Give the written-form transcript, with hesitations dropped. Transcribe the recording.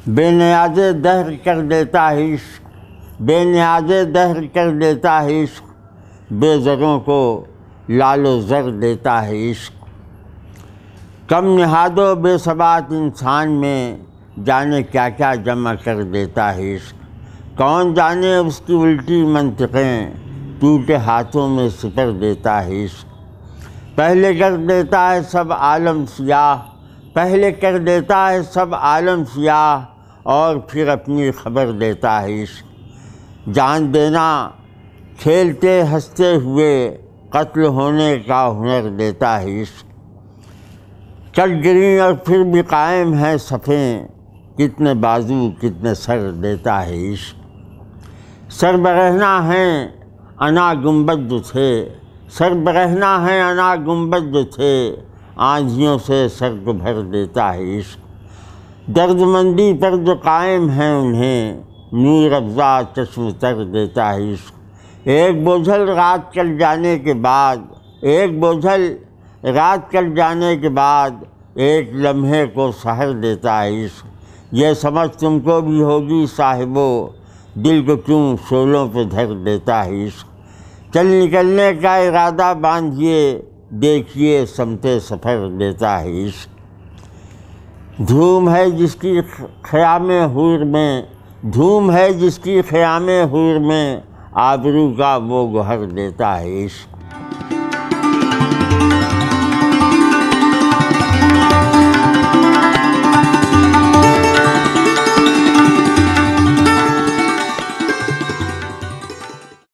بے نیاز دہر کر دیتا ہے عشق، بے نیاز دہر کر دیتا ہے عشق، بے زروں کو لال و زر دیتا ہے عشق۔ کم نہاد و بے ثبات انسان میں جانے کیا کیا جمع کر دیتا ہے عشق، کون جانے اس کی الٹی منطقیں ٹوٹے ہاتھوں میں سپر دیتا ہے عشق۔ پہلے کر دیتا ہے سب عالم سیاہ، پہلے کر دیتا ہے سب عالم سیاہ، اور پھر اپنی خبر دیتا ہے عشق۔ جان دینا کھیلتے ہنستے ہوئے قتل ہونے کا ہنر دیتا ہے عشق۔ کٹ گری اور پھر بھی قائم ہے صفیں، کتنے بازو کتنے سر دیتا ہے عشق۔ سر برہنہ ہیں انا گنبد جو تھے، سر برہنہ ہیں انا گنبد جو تھے، آندھیوں سے سر کو بھر دیتا ہے عشق۔ درد مندی پر جو قائم ہیں انہیں نور افزا چشم تر دیتا ہے عشق۔ ایک بوجھل رات کل جانے کے بعد، ایک بوجھل رات کل جانے کے بعد، ایک لمحے کو سحر دیتا ہے عشق۔ یہ سمجھ تم کو بھی ہوگی صاحبو، دل کو کیوں شعلوں پہ دھر دیتا ہے عشق۔ چل نکلنے کا ارادہ باندھیے، دیکھیے سمت سفر دیتا ہے عشق۔ دھوم ہے جس کی خیام حور میں، دھوم ہے جس کی خیام حور میں، آبرو کا وہ گوہر دیتا ہے عشق۔